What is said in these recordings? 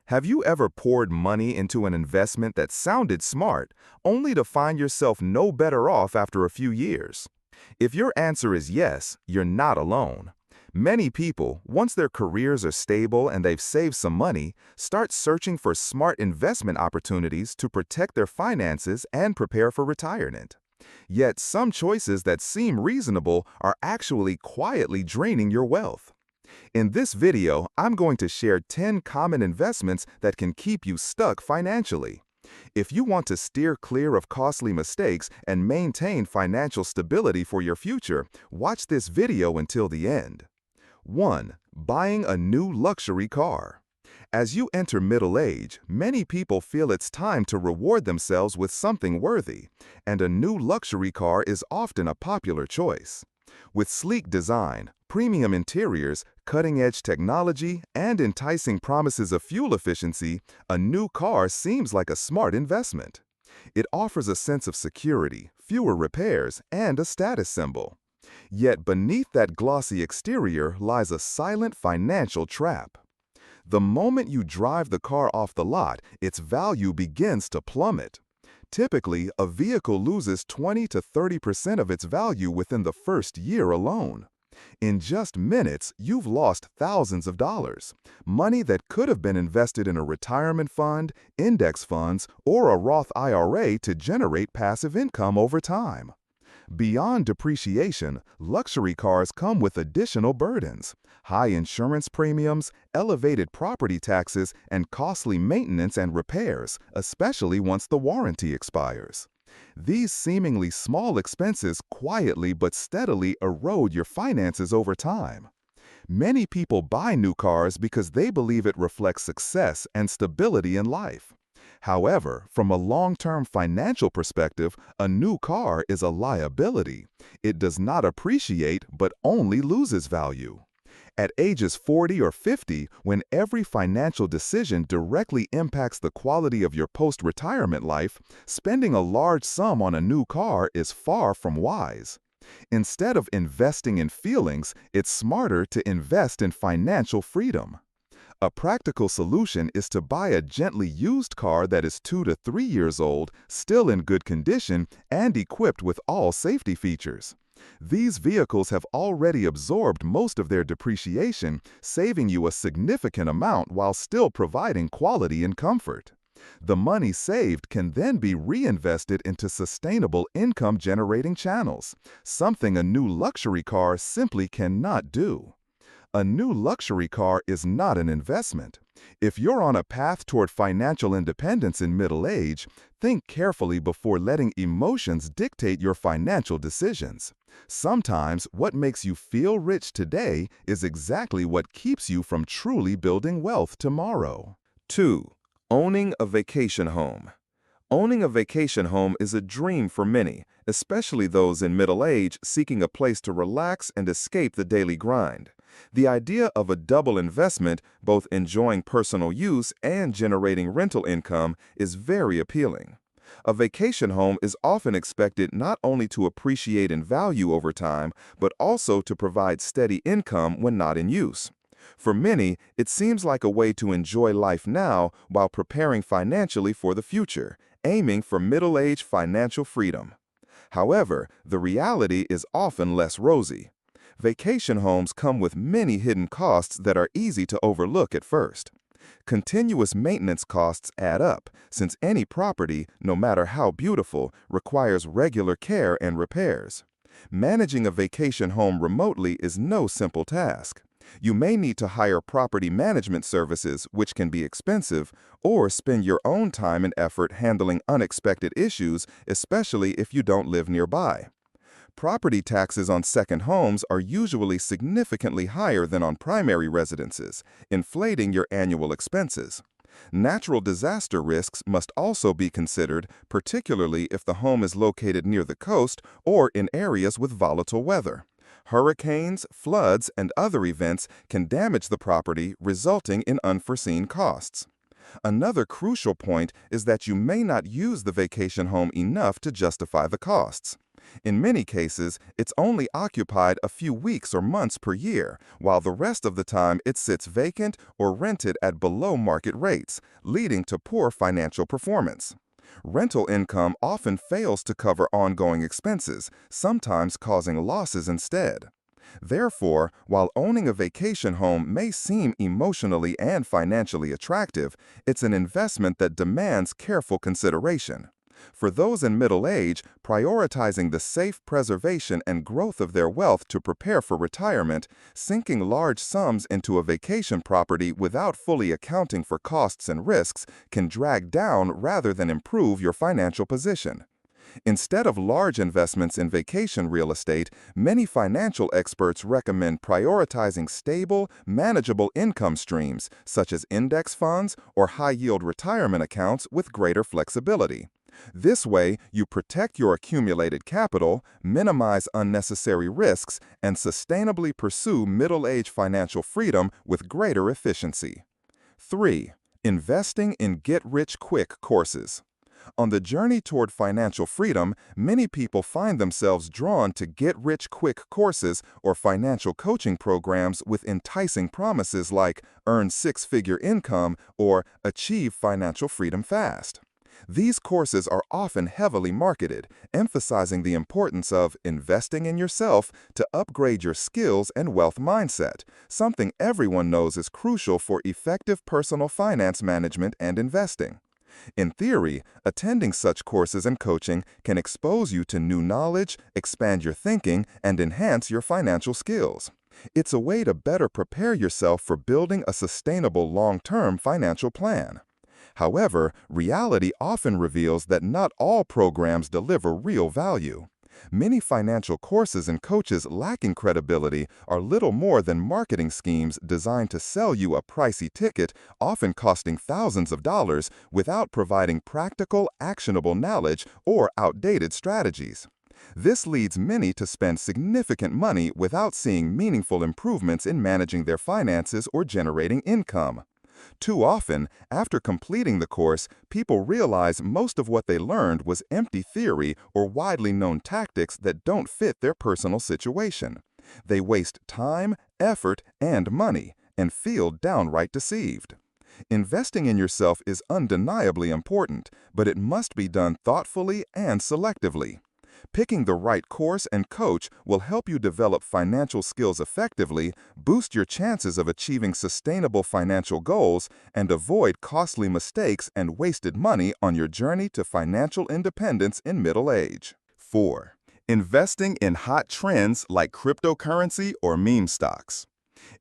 Have you ever poured money into an investment that sounded smart, only to find yourself no better off after a few years? If your answer is yes, you're not alone. Many people, once their careers are stable and they've saved some money, start searching for smart investment opportunities to protect their finances and prepare for retirement. Yet some choices that seem reasonable are actually quietly draining your wealth. In this video, I'm going to share 10 common investments that can keep you stuck financially. If you want to steer clear of costly mistakes and maintain financial stability for your future, watch this video until the end. 1. Buying a new luxury car. As you enter middle age, many people feel it's time to reward themselves with something worthy, and a new luxury car is often a popular choice. With sleek design, premium interiors, cutting-edge technology, and enticing promises of fuel efficiency, a new car seems like a smart investment. It offers a sense of security, fewer repairs, and a status symbol. Yet beneath that glossy exterior lies a silent financial trap. The moment you drive the car off the lot, its value begins to plummet. Typically, a vehicle loses 20 to 30% of its value within the first year alone. In just minutes, you've lost thousands of dollars, money that could have been invested in a retirement fund, index funds, or a Roth IRA to generate passive income over time. Beyond depreciation, luxury cars come with additional burdens: high insurance premiums, elevated property taxes, and costly maintenance and repairs, especially once the warranty expires. These seemingly small expenses quietly but steadily erode your finances over time. Many people buy new cars because they believe it reflects success and stability in life. However, from a long-term financial perspective, a new car is a liability. It does not appreciate but only loses value. At ages 40 or 50, when every financial decision directly impacts the quality of your post-retirement life, spending a large sum on a new car is far from wise. Instead of investing in feelings, it's smarter to invest in financial freedom. A practical solution is to buy a gently used car that is 2 to 3 years old, still in good condition, and equipped with all safety features. These vehicles have already absorbed most of their depreciation, saving you a significant amount while still providing quality and comfort. The money saved can then be reinvested into sustainable income-generating channels, something a new luxury car simply cannot do. A new luxury car is not an investment. If you're on a path toward financial independence in middle age, think carefully before letting emotions dictate your financial decisions. Sometimes what makes you feel rich today is exactly what keeps you from truly building wealth tomorrow. 2. Owning a vacation home. Owning a vacation home is a dream for many, especially those in middle age seeking a place to relax and escape the daily grind. The idea of a double investment, both enjoying personal use and generating rental income, is very appealing. A vacation home is often expected not only to appreciate in value over time, but also to provide steady income when not in use. For many, it seems like a way to enjoy life now while preparing financially for the future, aiming for middle-age financial freedom. However, the reality is often less rosy. Vacation homes come with many hidden costs that are easy to overlook at first. Continuous maintenance costs add up, since any property, no matter how beautiful, requires regular care and repairs. Managing a vacation home remotely is no simple task. You may need to hire property management services, which can be expensive, or spend your own time and effort handling unexpected issues, especially if you don't live nearby. Property taxes on second homes are usually significantly higher than on primary residences, inflating your annual expenses. Natural disaster risks must also be considered, particularly if the home is located near the coast or in areas with volatile weather. Hurricanes, floods, and other events can damage the property, resulting in unforeseen costs. Another crucial point is that you may not use the vacation home enough to justify the costs. In many cases, it's only occupied a few weeks or months per year, while the rest of the time it sits vacant or rented at below market rates, leading to poor financial performance. Rental income often fails to cover ongoing expenses, sometimes causing losses instead. Therefore, while owning a vacation home may seem emotionally and financially attractive, it's an investment that demands careful consideration. For those in middle age, prioritizing the safe preservation and growth of their wealth to prepare for retirement, sinking large sums into a vacation property without fully accounting for costs and risks can drag down rather than improve your financial position. Instead of large investments in vacation real estate, many financial experts recommend prioritizing stable, manageable income streams, such as index funds or high-yield retirement accounts with greater flexibility. This way, you protect your accumulated capital, minimize unnecessary risks, and sustainably pursue middle-age financial freedom with greater efficiency. 3. Investing in get-rich-quick courses. On the journey toward financial freedom, many people find themselves drawn to get-rich-quick courses or financial coaching programs with enticing promises like earn six-figure income or achieve financial freedom fast. These courses are often heavily marketed, emphasizing the importance of investing in yourself to upgrade your skills and wealth mindset, something everyone knows is crucial for effective personal finance management and investing. In theory, attending such courses and coaching can expose you to new knowledge, expand your thinking, and enhance your financial skills. It's a way to better prepare yourself for building a sustainable long-term financial plan. However, reality often reveals that not all programs deliver real value. Many financial courses and coaches lacking credibility are little more than marketing schemes designed to sell you a pricey ticket, often costing thousands of dollars, without providing practical, actionable knowledge or outdated strategies. This leads many to spend significant money without seeing meaningful improvements in managing their finances or generating income. Too often, after completing the course, people realize most of what they learned was empty theory or widely known tactics that don't fit their personal situation. They waste time, effort, and money, and feel downright deceived. Investing in yourself is undeniably important, but it must be done thoughtfully and selectively. Picking the right course and coach will help you develop financial skills effectively, boost your chances of achieving sustainable financial goals, and avoid costly mistakes and wasted money on your journey to financial independence in middle age. 4. Investing in hot trends like cryptocurrency or meme stocks.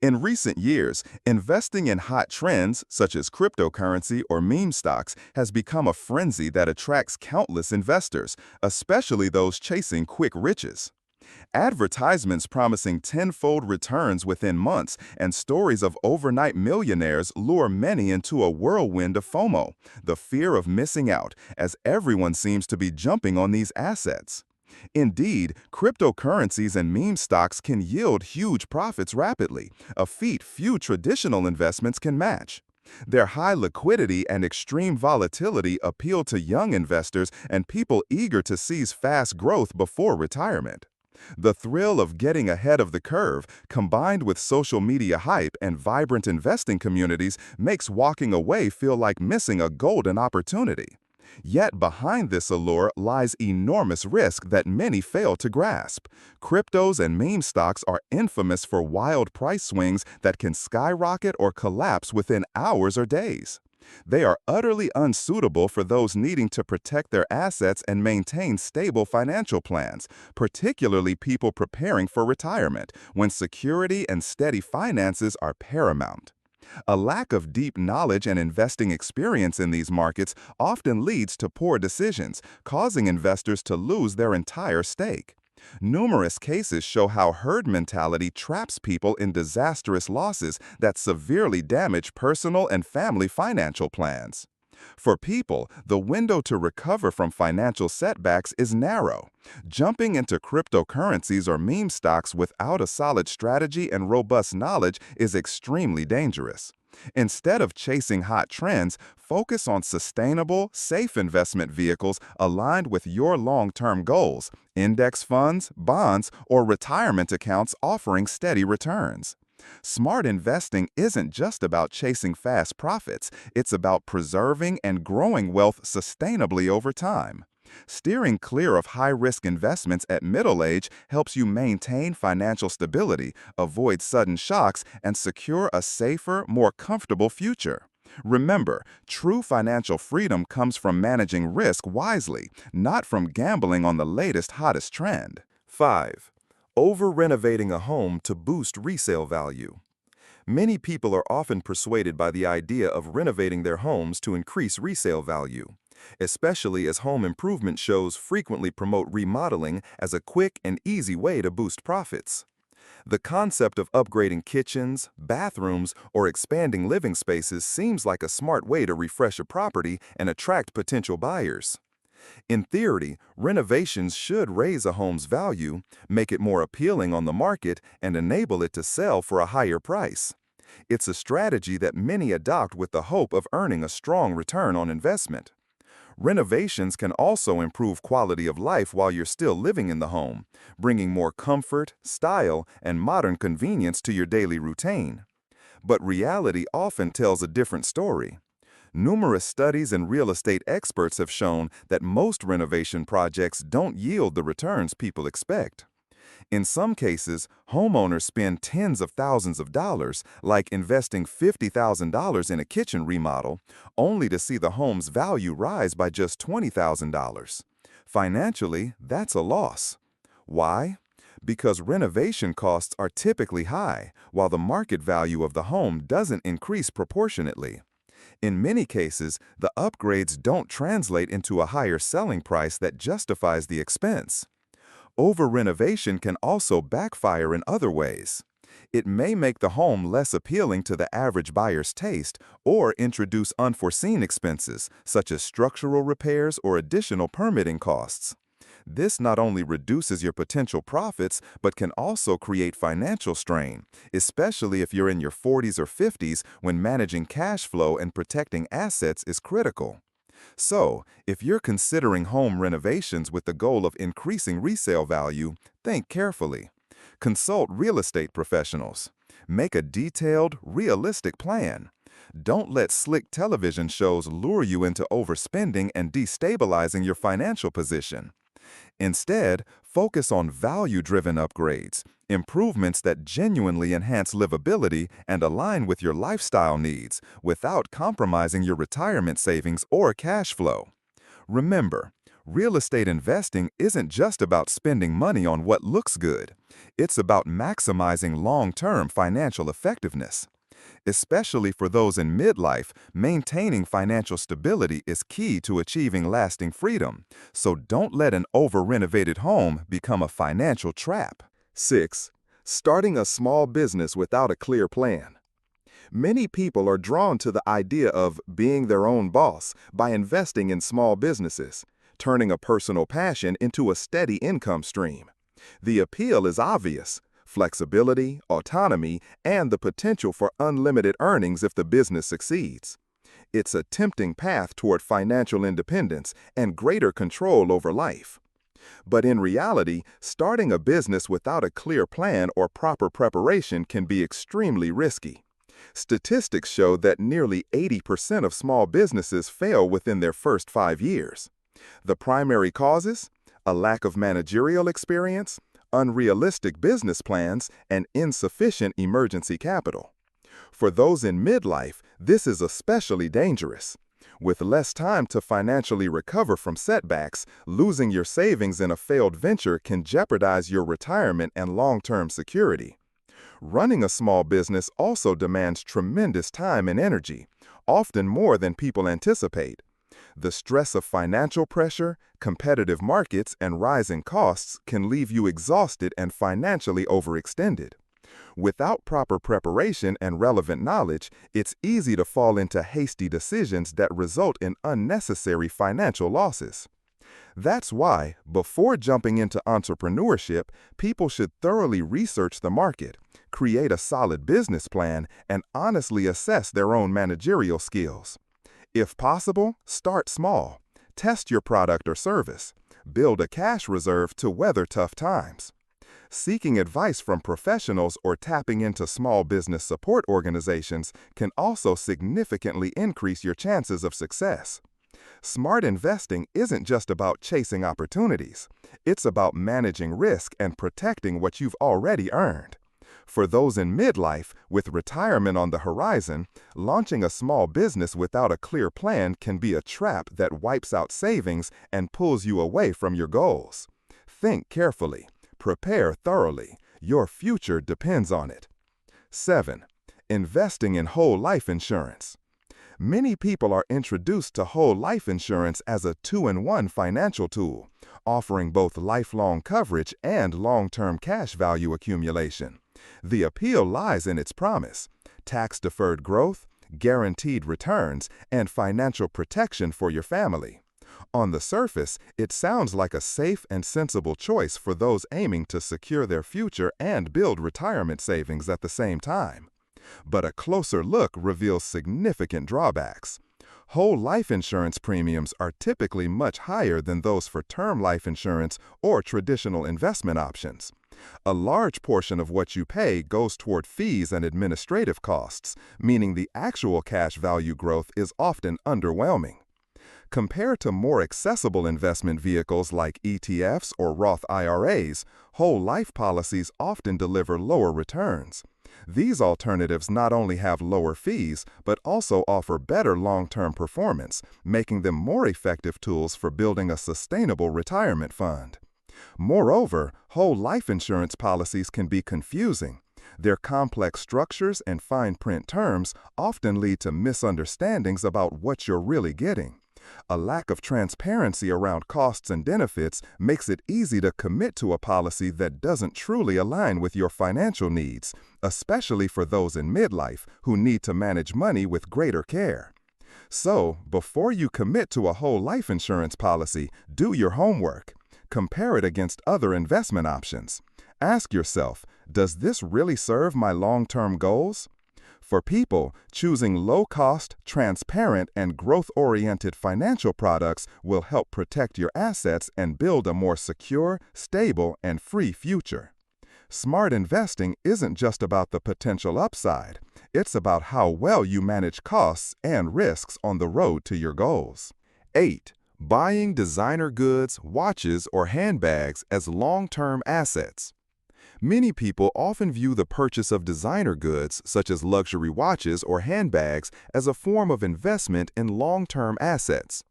In recent years, investing in hot trends, such as cryptocurrency or meme stocks, has become a frenzy that attracts countless investors, especially those chasing quick riches. Advertisements promising tenfold returns within months and stories of overnight millionaires lure many into a whirlwind of FOMO, the fear of missing out, as everyone seems to be jumping on these assets. Indeed, cryptocurrencies and meme stocks can yield huge profits rapidly, a feat few traditional investments can match. Their high liquidity and extreme volatility appeal to young investors and people eager to seize fast growth before retirement. The thrill of getting ahead of the curve, combined with social media hype and vibrant investing communities, makes walking away feel like missing a golden opportunity. Yet behind this allure lies enormous risk that many fail to grasp. Cryptos and meme stocks are infamous for wild price swings that can skyrocket or collapse within hours or days. They are utterly unsuitable for those needing to protect their assets and maintain stable financial plans, particularly people preparing for retirement, when security and steady finances are paramount. A lack of deep knowledge and investing experience in these markets often leads to poor decisions, causing investors to lose their entire stake. Numerous cases show how herd mentality traps people in disastrous losses that severely damage personal and family financial plans. For people, the window to recover from financial setbacks is narrow. Jumping into cryptocurrencies or meme stocks without a solid strategy and robust knowledge is extremely dangerous. Instead of chasing hot trends, focus on sustainable, safe investment vehicles aligned with your long-term goals, index funds, bonds, or retirement accounts offering steady returns. Smart investing isn't just about chasing fast profits, it's about preserving and growing wealth sustainably over time. Steering clear of high-risk investments at middle age helps you maintain financial stability, avoid sudden shocks, and secure a safer, more comfortable future. Remember, true financial freedom comes from managing risk wisely, not from gambling on the latest, hottest trend. 5. Over-renovating a home to boost resale value. Many people are often persuaded by the idea of renovating their homes to increase resale value, especially as home improvement shows frequently promote remodeling as a quick and easy way to boost profits. The concept of upgrading kitchens, bathrooms, or expanding living spaces seems like a smart way to refresh a property and attract potential buyers. In theory, renovations should raise a home's value, make it more appealing on the market, and enable it to sell for a higher price. It's a strategy that many adopt with the hope of earning a strong return on investment. Renovations can also improve quality of life while you're still living in the home, bringing more comfort, style, and modern convenience to your daily routine. But reality often tells a different story. Numerous studies and real estate experts have shown that most renovation projects don't yield the returns people expect. In some cases, homeowners spend tens of thousands of dollars, like investing $50,000 in a kitchen remodel, only to see the home's value rise by just $20,000. Financially, that's a loss. Why? Because renovation costs are typically high, while the market value of the home doesn't increase proportionately. In many cases, the upgrades don't translate into a higher selling price that justifies the expense. Over-renovation can also backfire in other ways. It may make the home less appealing to the average buyer's taste or introduce unforeseen expenses, such as structural repairs or additional permitting costs. This not only reduces your potential profits, but can also create financial strain, especially if you're in your 40s or 50s when managing cash flow and protecting assets is critical. So, if you're considering home renovations with the goal of increasing resale value, think carefully. Consult real estate professionals. Make a detailed, realistic plan. Don't let slick television shows lure you into overspending and destabilizing your financial position. Instead, focus on value-driven upgrades, improvements that genuinely enhance livability and align with your lifestyle needs without compromising your retirement savings or cash flow. Remember, real estate investing isn't just about spending money on what looks good. It's about maximizing long-term financial effectiveness. Especially for those in midlife, maintaining financial stability is key to achieving lasting freedom, so don't let an over-renovated home become a financial trap. 6. Starting a small business without a clear plan. Many people are drawn to the idea of being their own boss by investing in small businesses, turning a personal passion into a steady income stream. The appeal is obvious: flexibility, autonomy, and the potential for unlimited earnings if the business succeeds. It's a tempting path toward financial independence and greater control over life. But in reality, starting a business without a clear plan or proper preparation can be extremely risky. Statistics show that nearly 80% of small businesses fail within their first 5 years. The primary causes? A lack of managerial experience, unrealistic business plans, and insufficient emergency capital. For those in midlife, this is especially dangerous. With less time to financially recover from setbacks, losing your savings in a failed venture can jeopardize your retirement and long-term security. Running a small business also demands tremendous time and energy, often more than people anticipate. The stress of financial pressure, competitive markets, and rising costs can leave you exhausted and financially overextended. Without proper preparation and relevant knowledge, it's easy to fall into hasty decisions that result in unnecessary financial losses. That's why, before jumping into entrepreneurship, people should thoroughly research the market, create a solid business plan, and honestly assess their own managerial skills. If possible, start small. Test your product or service. Build a cash reserve to weather tough times. Seeking advice from professionals or tapping into small business support organizations can also significantly increase your chances of success. Smart investing isn't just about chasing opportunities. It's about managing risk and protecting what you've already earned. For those in midlife, with retirement on the horizon, launching a small business without a clear plan can be a trap that wipes out savings and pulls you away from your goals. Think carefully. Prepare thoroughly. Your future depends on it. 7. Investing in whole life insurance. Many people are introduced to whole life insurance as a two-in-one financial tool, offering both lifelong coverage and long-term cash value accumulation. The appeal lies in its promise: tax-deferred growth, guaranteed returns, and financial protection for your family. On the surface, it sounds like a safe and sensible choice for those aiming to secure their future and build retirement savings at the same time. But a closer look reveals significant drawbacks. Whole life insurance premiums are typically much higher than those for term life insurance or traditional investment options. A large portion of what you pay goes toward fees and administrative costs, meaning the actual cash value growth is often underwhelming. Compared to more accessible investment vehicles like ETFs or Roth IRAs, whole life policies often deliver lower returns. These alternatives not only have lower fees, but also offer better long-term performance, making them more effective tools for building a sustainable retirement fund. Moreover, whole life insurance policies can be confusing. Their complex structures and fine print terms often lead to misunderstandings about what you're really getting. A lack of transparency around costs and benefits makes it easy to commit to a policy that doesn't truly align with your financial needs, especially for those in midlife who need to manage money with greater care. So, before you commit to a whole life insurance policy, do your homework. Compare it against other investment options. Ask yourself, does this really serve my long-term goals? For people, choosing low-cost, transparent, and growth-oriented financial products will help protect your assets and build a more secure, stable, and free future. Smart investing isn't just about the potential upside. It's about how well you manage costs and risks on the road to your goals. 8. Buying designer goods, watches, or handbags as long-term assets. Many people often view the purchase of designer goods, such as luxury watches or handbags, as a form of investment in long-term assets.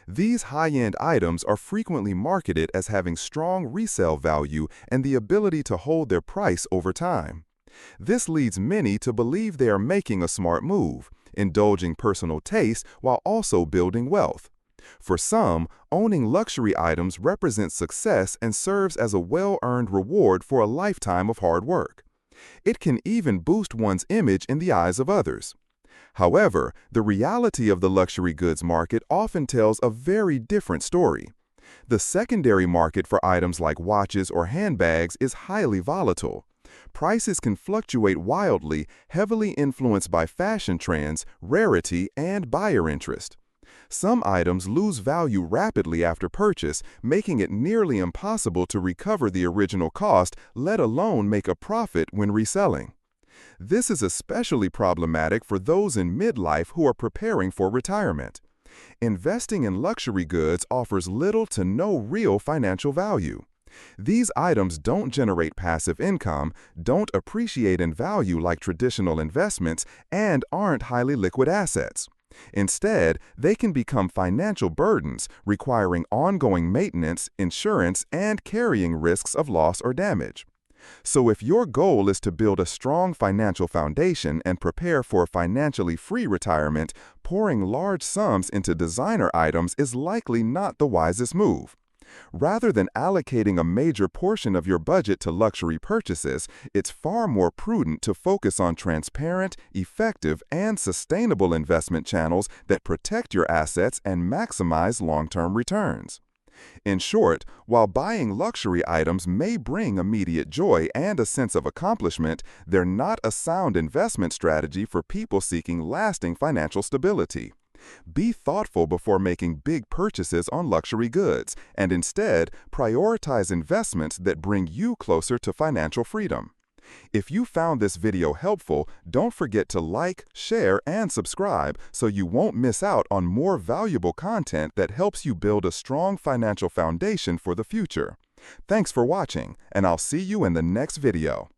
These high-end items are frequently marketed as having strong resale value and the ability to hold their price over time. This leads many to believe they are making a smart move, indulging personal taste while also building wealth. For some, owning luxury items represents success and serves as a well-earned reward for a lifetime of hard work. It can even boost one's image in the eyes of others. However, the reality of the luxury goods market often tells a very different story. The secondary market for items like watches or handbags is highly volatile. Prices can fluctuate wildly, heavily influenced by fashion trends, rarity, and buyer interest. Some items lose value rapidly after purchase, making it nearly impossible to recover the original cost, let alone make a profit when reselling. This is especially problematic for those in midlife who are preparing for retirement. Investing in luxury goods offers little to no real financial value. These items don't generate passive income, don't appreciate in value like traditional investments, and aren't highly liquid assets. Instead, they can become financial burdens, requiring ongoing maintenance, insurance, and carrying risks of loss or damage. So if your goal is to build a strong financial foundation and prepare for a financially free retirement, pouring large sums into designer items is likely not the wisest move. Rather than allocating a major portion of your budget to luxury purchases, it's far more prudent to focus on transparent, effective, and sustainable investment channels that protect your assets and maximize long-term returns. In short, while buying luxury items may bring immediate joy and a sense of accomplishment, they're not a sound investment strategy for people seeking lasting financial stability. Be thoughtful before making big purchases on luxury goods, and instead prioritize investments that bring you closer to financial freedom. If you found this video helpful, don't forget to like, share, and subscribe so you won't miss out on more valuable content that helps you build a strong financial foundation for the future. Thanks for watching, and I'll see you in the next video.